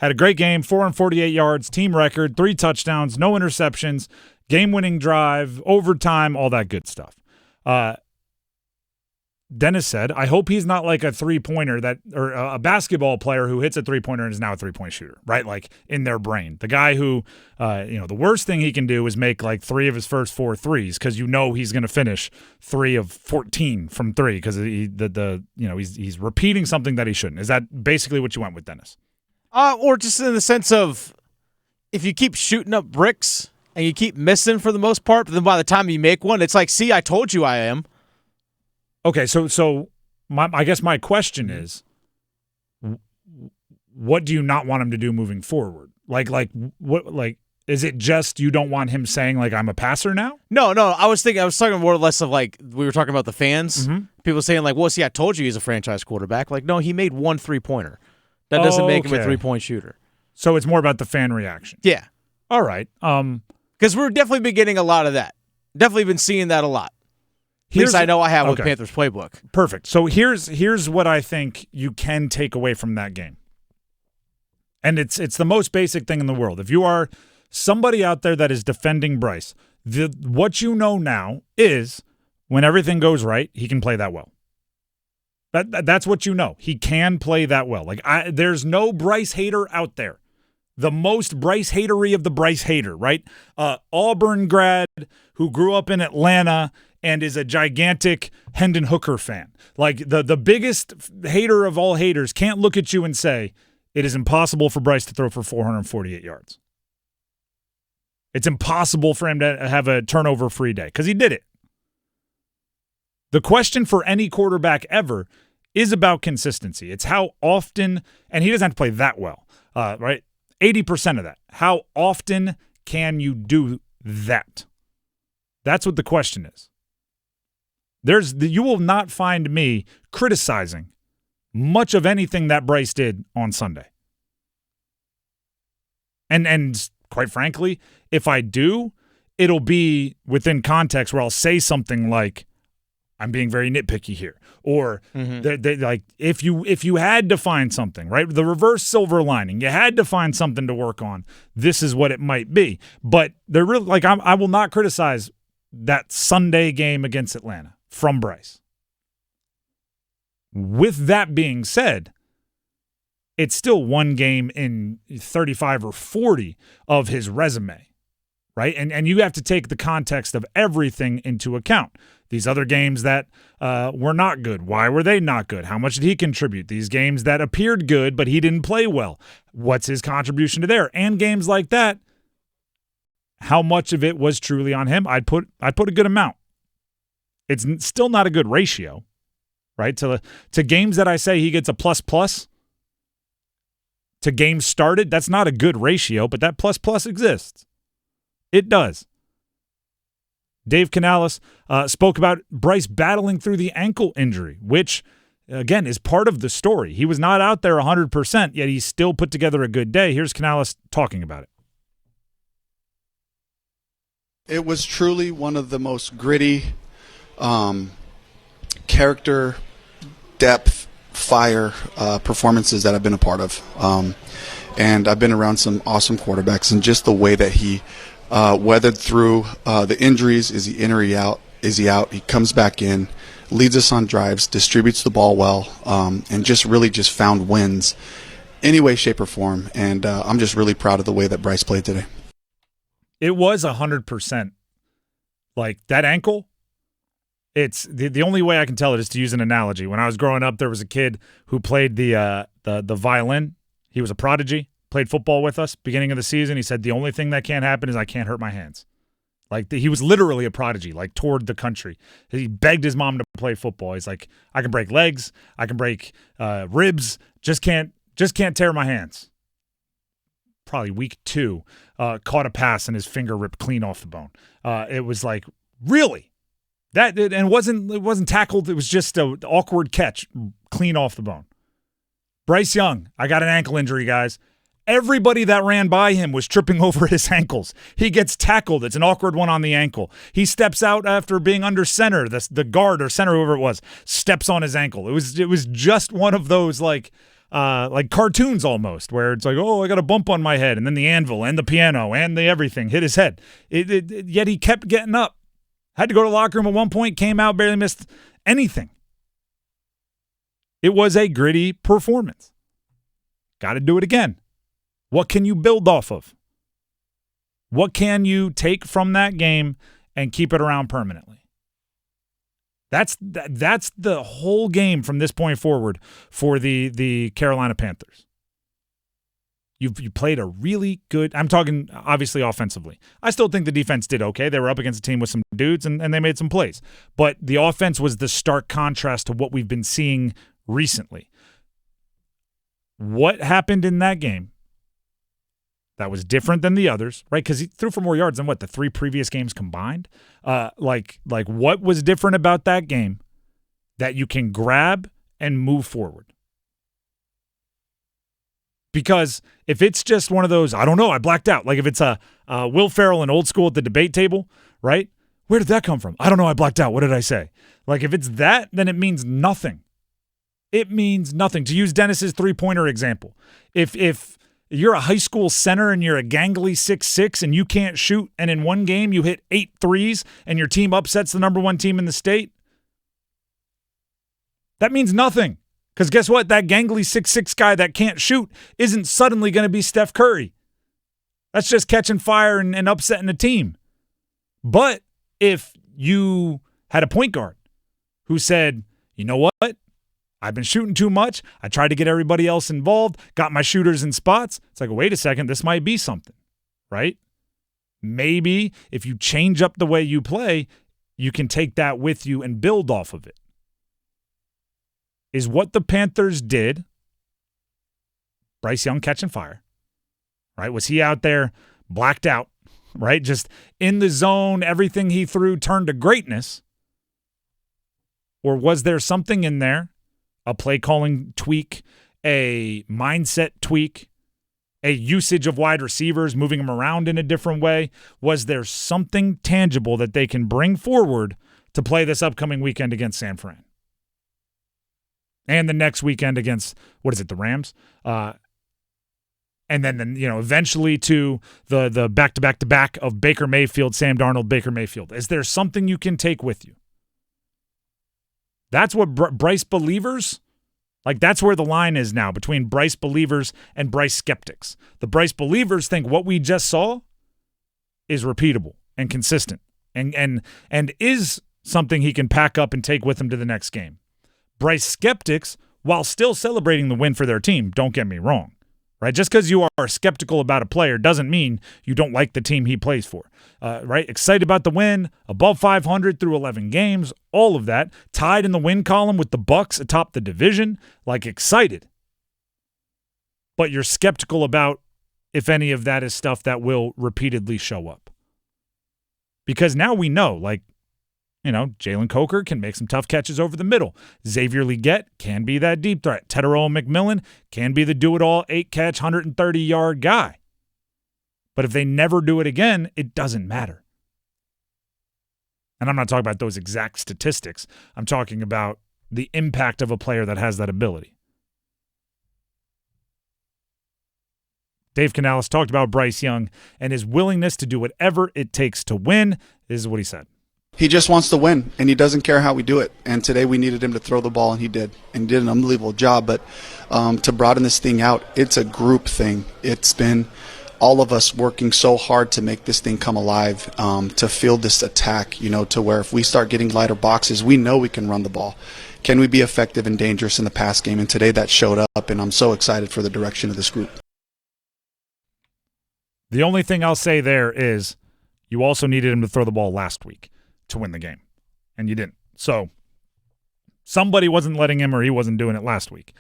Had a great game, 448 yards, team record, 3 touchdowns, no interceptions, game-winning drive, overtime, all that good stuff. Dennis said, I hope he's not like a three-pointer or a basketball player who hits a three-pointer and is now a three-point shooter, right? Like in their brain. The guy who, the worst thing he can do is make like 3 of his first 4 threes because he's going to finish 3 of 14 from 3 because he's repeating something that he shouldn't. Is that basically what you went with, Dennis? Or just in the sense of if you keep shooting up bricks and you keep missing for the most part, but then by the time you make one, it's like, see, I told you I am. Okay, so I guess my question is, what do you not want him to do moving forward? Like is it just you don't want him saying like I'm a passer now? No. I was talking more or less of like we were talking about the fans. Mm-hmm. People saying like, well, see, I told you he's a franchise quarterback. Like, no, he made 1 3-pointer. That doesn't make him a 3-point shooter. So it's more about the fan reaction. Yeah. All right. Because we're definitely been getting a lot of that. Definitely been seeing that a lot. At least I know I have with Panthers playbook. Perfect. So here's what I think you can take away from that game. And it's the most basic thing in the world. If you are somebody out there that is defending Bryce, what you know now is when everything goes right, he can play that well. That's what you know. He can play that well. Like there's no Bryce hater out there. The most Bryce hatery of the Bryce hater, right? Auburn grad who grew up in Atlanta and is a gigantic Hendon Hooker fan. Like the biggest hater of all haters can't look at you and say, it is impossible for Bryce to throw for 448 yards. It's impossible for him to have a turnover-free day because he did it. The question for any quarterback ever is about consistency. It's how often, and he doesn't have to play that well, right? 80% of that. How often can you do that? That's what the question is. You will not find me criticizing much of anything that Bryce did on Sunday. And quite frankly, if I do, it'll be within context where I'll say something like, I'm being very nitpicky here. Or like if you had to find something, right? The reverse silver lining, you had to find something to work on. This is what it might be. But they're really like I will not criticize that Sunday game against Atlanta from Bryce. With that being said, it's still one game in 35 or 40 of his resume, right? And you have to take the context of everything into account. These other games that were not good, why were they not good? How much did he contribute? These games that appeared good, but he didn't play well. What's his contribution to there? And games like that, how much of it was truly on him? I'd put a good amount. It's still not a good ratio, right? To games that I say he gets a plus, to games started, that's not a good ratio, but that plus exists. It does. Dave Canales spoke about Bryce battling through the ankle injury, which, again, is part of the story. He was not out there 100%, yet he still put together a good day. Here's Canales talking about it. It was truly one of the most gritty, character, depth, fire performances that I've been a part of. And I've been around some awesome quarterbacks, and just the way that he weathered through the injuries. Is he in or is he out? He comes back in, leads us on drives, distributes the ball well, and just really just found wins any way, shape, or form. And I'm just really proud of the way that Bryce played today. It was 100%. Like that ankle, it's the only way I can tell it is to use an analogy. When I was growing up, there was a kid who played the violin. He was a prodigy. Played football with us beginning of the season. He said the only thing that can't happen is I can't hurt my hands. Like he was literally a prodigy, like toured the country. He begged his mom to play football. He's like, I can break legs, I can break ribs, just can't tear my hands. Probably week 2, caught a pass and his finger ripped clean off the bone. It was like, really? And it wasn't tackled. It was just an awkward catch, clean off the bone. Bryce Young, I got an ankle injury, guys. Everybody that ran by him was tripping over his ankles. He gets tackled. It's an awkward one on the ankle. He steps out after being under center. The guard or center, whoever it was, steps on his ankle. It was just one of those like like cartoons almost, where it's like, oh, I got a bump on my head, and then the anvil and the piano and the everything hit his head. Yet he kept getting up. Had to go to the locker room at one point, came out, barely missed anything. It was a gritty performance. Got to do it again. What can you build off of? What can you take from that game and keep it around permanently? That's the whole game from this point forward for the Carolina Panthers. You played a really good – I'm talking obviously offensively. I still think the defense did okay. They were up against a team with some dudes, and they made some plays. But the offense was the stark contrast to what we've been seeing recently. What happened in that game that was different than the others, right? Because he threw for more yards than the 3 previous games combined. Like what was different about that game that you can grab and move forward? Because if it's just one of those, I don't know, I blacked out. Like if it's a Will Ferrell and old school at the debate table, right? Where did that come from? I don't know, I blacked out. What did I say? Like if it's that, then it means nothing. It means nothing. To use Dennis's 3-pointer example, if you're a high school center and you're a gangly 6'6" and you can't shoot, and in one game you hit 8 threes and your team upsets the number 1 team in the state, that means nothing. Because guess what? That gangly 6'6" guy that can't shoot isn't suddenly going to be Steph Curry. That's just catching fire and upsetting a team. But if you had a point guard who said, you know what? I've been shooting too much. I tried to get everybody else involved, got my shooters in spots. It's like, wait a second, this might be something, right? Maybe if you change up the way you play, you can take that with you and build off of it. Is what the Panthers did, Bryce Young catching fire, right? Was he out there blacked out, right? Just in the zone, everything he threw turned to greatness? Or was there something in there, a play calling tweak, a mindset tweak, a usage of wide receivers, moving them around in a different way? Was there something tangible that they can bring forward to play this upcoming weekend against San Fran? And the next weekend against, the Rams? And then eventually to the back-to-back-to-back of Baker Mayfield, Sam Darnold, Baker Mayfield. Is there something you can take with you? That's what Bryce believers, that's where the line is now between Bryce believers and Bryce skeptics. The Bryce believers think what we just saw is repeatable and consistent and is something he can pack up and take with him to the next game. Bryce skeptics, while still celebrating the win for their team, don't get me wrong, right? Just because you are skeptical about a player doesn't mean you don't like the team he plays for, right? Excited about the win, above 500 through 11 games, all of that, tied in the win column with the Bucs atop the division, excited. But you're skeptical about if any of that is stuff that will repeatedly show up. Because now we know, Jalen Coker can make some tough catches over the middle. Xavier Legette can be that deep threat. Tetterer McMillan can be the do-it-all, 8-catch, 130-yard guy. But if they never do it again, it doesn't matter. And I'm not talking about those exact statistics. I'm talking about the impact of a player that has that ability. Dave Canales talked about Bryce Young and his willingness to do whatever it takes to win. This is what he said. He just wants to win, and he doesn't care how we do it. And today we needed him to throw the ball, and he did. And he did an unbelievable job. But to broaden this thing out, it's a group thing. It's been all of us working so hard to make this thing come alive, to field this attack, to where if we start getting lighter boxes, we know we can run the ball. Can we be effective and dangerous in the pass game? And today that showed up, and I'm so excited for the direction of this group. The only thing I'll say there is you also needed him to throw the ball last week to win the game, and you didn't. So somebody wasn't letting him, or he wasn't doing it last week.